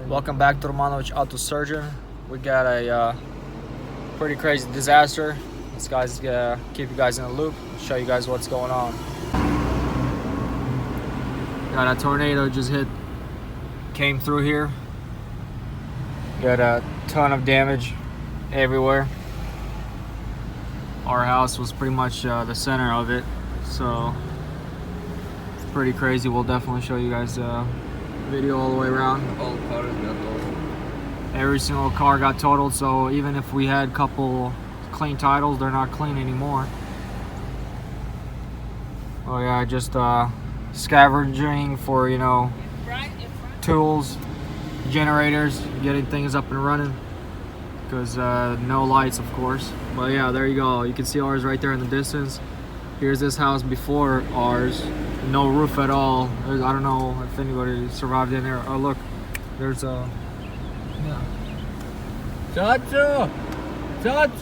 Welcome back to Romanovich Auto Surgeon. We got a pretty crazy disaster. This guy's gonna keep you guys in the loop, show you guys what's going on. Got a tornado just came through here. Got a ton of damage everywhere. Our house was pretty much the center of it, so it's pretty crazy. We'll definitely show you guys video all the way around. All cars got totaled. Every single car got totaled, so even if we had a couple clean titles, they're not clean anymore. Oh yeah, just scavenging for, you know, tools, generators, getting things up and running, because no lights, of course. But yeah, there you go. You can see ours right there in the distance. Here's this house before ours. No roof at all. I don't know if anybody survived in there. Oh look, there's a Chacho!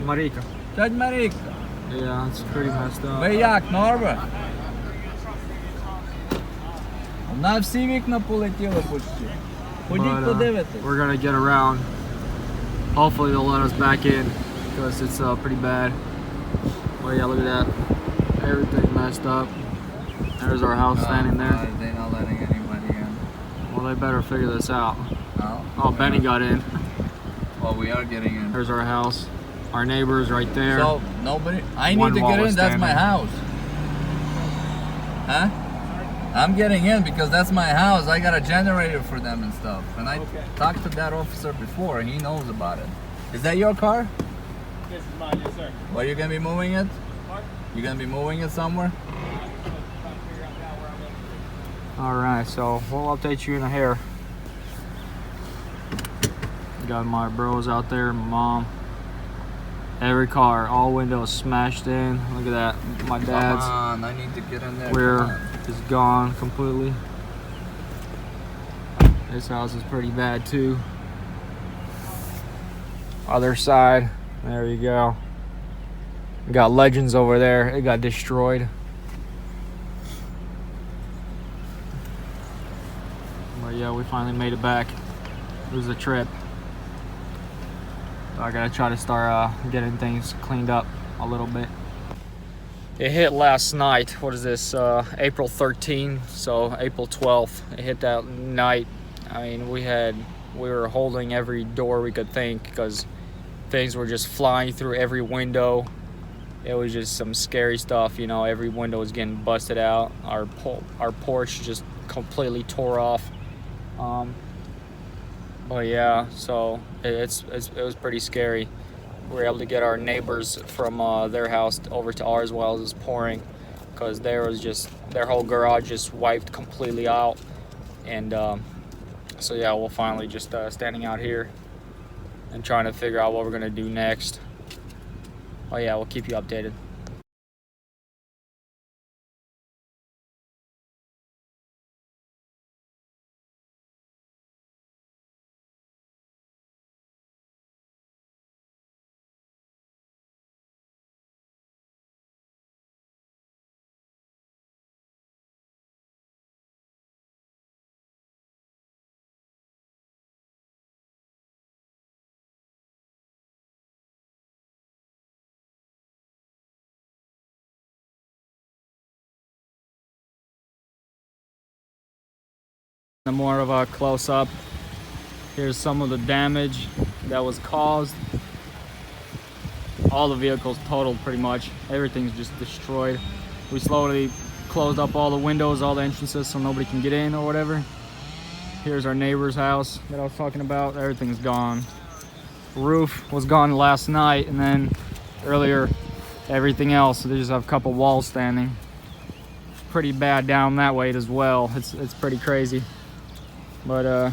Marika. Чать Марика. Yeah, it's pretty messed up. Ви як, Норбе? На всі вікна полетіли почти. Ходіть подивитись. We're gonna get around. Hopefully they'll let us back in, because it's pretty bad. Oh yeah, look at that. Everything messed up. There's our house standing there. They're not letting anybody in. Well, they better figure this out. No. Oh, Benny got in. Well, we are getting in. There's our house. Our neighbor's right there. So, nobody... I One need to wall get in, was that's my standing. house. Huh? I'm getting in because that's my house. I got a generator for them and stuff. And I talked to that officer before, and he knows about it. Is that your car? This is mine, yes sir. Well, you're gonna be moving it? You gonna be moving it somewhere? Alright, so we'll update you in a hair. Got my bros out there, my mom. Every car, all windows smashed in. Look at that. My dad's Come on, I need to get in there. rear is gone completely. This house is pretty bad too. Other side, there you go. We got Legends over there. It got destroyed. But yeah, we finally made it back. It was a trip. So I gotta try to start getting things cleaned up a little bit. It hit last night. What is this? April 13th, so April 12th. It hit that night. I mean, we were holding every door we could think, because things were just flying through every window. It was just some scary stuff, you know. Every window was getting busted out. Our porch just completely tore off. But yeah, so it was pretty scary. We were able to get our neighbors from their house over to ours while it was pouring, because their whole garage just wiped completely out. And so yeah, we're finally just standing out here and trying to figure out what we're gonna do next. Oh yeah, we'll keep you updated. More of a close-up. Here's some of the damage that was caused. All the vehicles totaled pretty much. Everything's just destroyed. We slowly closed up all the windows, all the entrances, so nobody can get in or whatever. Here's our neighbor's house that I was talking about. Everything's gone. Roof was gone last night, and then earlier everything else. So they just have a couple walls standing. Pretty bad down that way as well. It's pretty crazy. But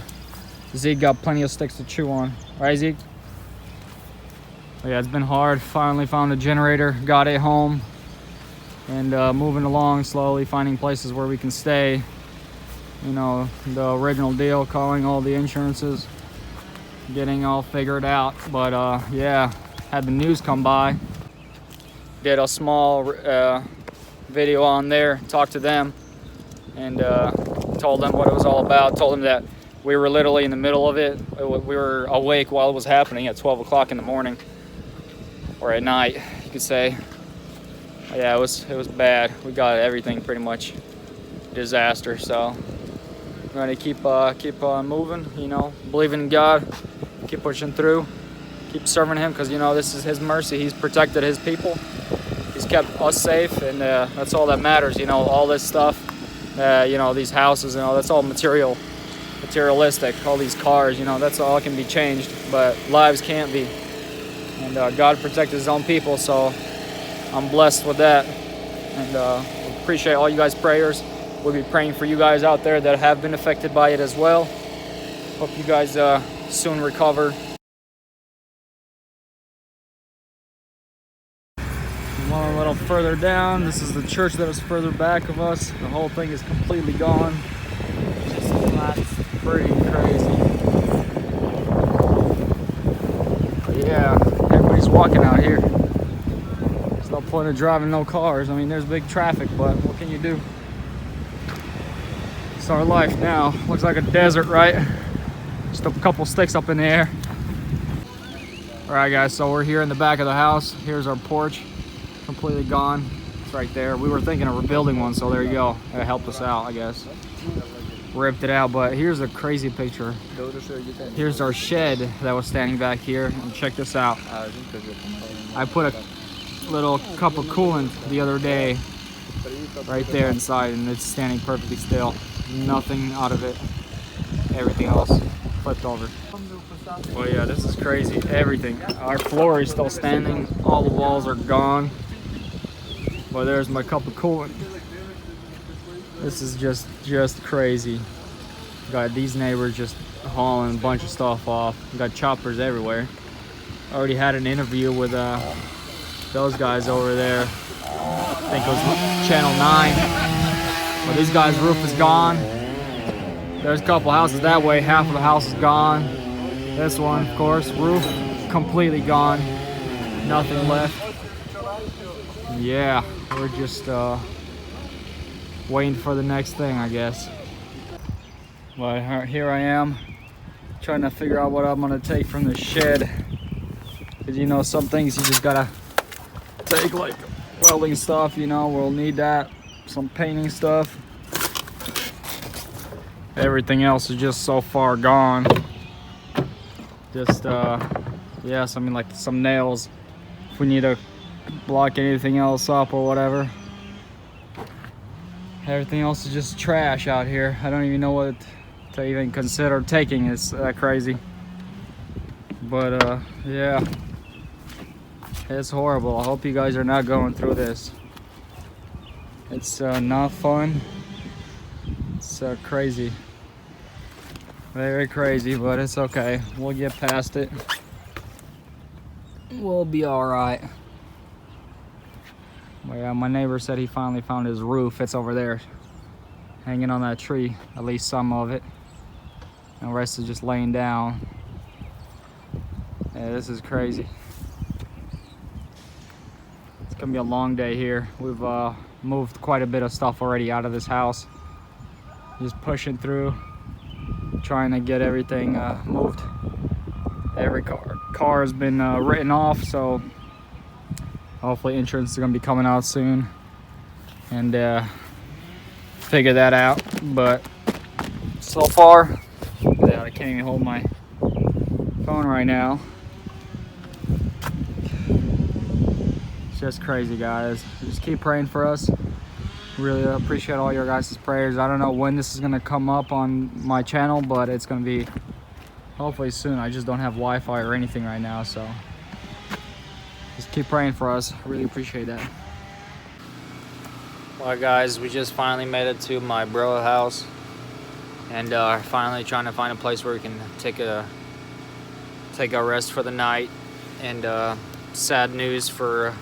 Zeke got plenty of sticks to chew on. Right, Zeke? But yeah, it's been hard. Finally found a generator, got it home, and moving along slowly, finding places where we can stay. You know, the original deal, calling all the insurances, getting all figured out. But yeah, had the news come by. Did a small video on there, talked to them, and told them what it was all about. Told them that We were literally in the middle of it. We were awake while it was happening at 12 o'clock in the morning, or at night, you could say. Yeah, it was bad. We got everything pretty much disaster. So we're gonna keep on moving. You know, believing in God, keep pushing through, keep serving Him, because you know this is His mercy. He's protected His people. He's kept us safe, and that's all that matters. You know, all this stuff, you know, these houses and all, that's all materialistic. All these cars, you know, that's all can be changed, but lives can't be. And God protected His own people, so I'm blessed with that. And appreciate all you guys' prayers. We'll be praying for you guys out there that have been affected by it as well. Hope you guys soon recover. One a little further down, this is the church that is further back of us. The whole thing is completely gone. That's pretty crazy. But yeah, everybody's walking out here. There's no point of driving no cars. I mean, there's big traffic, but what can you do? It's our life now. Looks like a desert, right? Just a couple sticks up in the air. All right, guys, so we're here in the back of the house. Here's our porch. Completely gone. It's right there. We were thinking of rebuilding one, so there you go. It helped us out, I guess. Ripped it out, but here's a crazy picture. Here's our shed that was standing back here, and check this out. I put a little cup of coolant the other day right there inside, and it's standing perfectly still. Nothing out of it. Everything else flipped over. Well, yeah, this is crazy. Everything. Our floor is still standing. All the walls are gone. Well, there's my cup of coolant. This is just crazy. Got these neighbors just hauling a bunch of stuff off. Got choppers everywhere. Already had an interview with those guys over there. I think it was Channel 9. Well, these guys' roof is gone. There's a couple houses that way. Half of the house is gone. This one, of course, roof completely gone. Nothing left. Yeah, we're just waiting for the next thing, I guess. Well, here I am, trying to figure out what I'm gonna take from the shed. Because you know, some things you just gotta take, like welding stuff, you know, we'll need that. Some painting stuff. Everything else is just so far gone. Just, yeah, something like some nails. If we need to block anything else up or whatever. Everything else is just trash out here. I don't even know what to even consider taking. It's that crazy. But yeah, it's horrible. I hope you guys are not going through this. It's not fun. It's crazy. Very crazy, but it's okay. We'll get past it. We'll be all right. Well, yeah, my neighbor said he finally found his roof. It's over there, hanging on that tree, at least some of it. And the rest is just laying down. Yeah, this is crazy. It's gonna be a long day here. We've moved quite a bit of stuff already out of this house. Just pushing through, trying to get everything moved. Every car has been written off, so hopefully insurance is gonna be coming out soon, and figure that out. But so far, yeah, I can't even hold my phone right now. It's just crazy, guys. Just keep praying for us. Really appreciate all your guys' prayers. I don't know when this is gonna come up on my channel, but it's gonna be hopefully soon. I just don't have Wi-Fi or anything right now, so just keep praying for us. I really appreciate that. Well, guys, we just finally made it to my bro house, and finally trying to find a place where we can take a rest for the night. And sad news for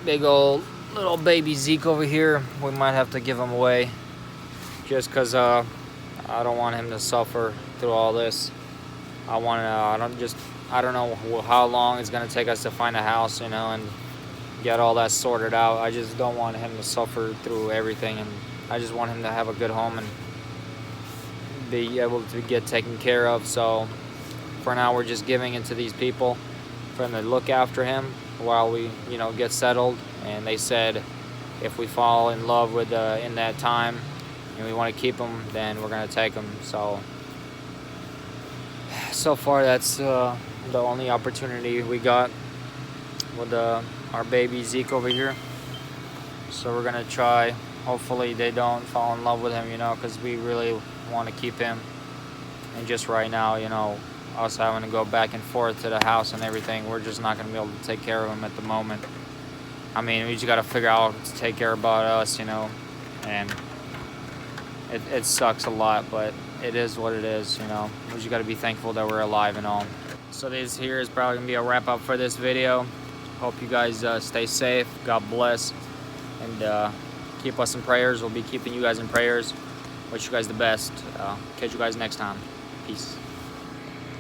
big old little baby Zeke over here. We might have to give him away, just because I don't want him to suffer through all this. I don't know how long it's gonna take us to find a house, you know, and get all that sorted out. I just don't want him to suffer through everything, and I just want him to have a good home and be able to get taken care of. So for now, we're just giving it to these people for them to look after him while we, you know, get settled. And they said if we fall in love with in that time and we want to keep him, then we're gonna take him. So far, that's the only opportunity we got with our baby Zeke over here. So we're gonna try. Hopefully they don't fall in love with him, you know, because we really want to keep him. And just right now, you know, us having to go back and forth to the house and everything, we're just not gonna be able to take care of him at the moment. I mean, we just gotta figure out how to take care about us, you know, and it sucks a lot, but it is what it is, you know. We just gotta be thankful that we're alive and all. So this here is probably gonna be a wrap up for this video. Hope you guys stay safe. God bless, and keep us in prayers. We'll be keeping you guys in prayers. Wish you guys the best. Catch you guys next time. Peace.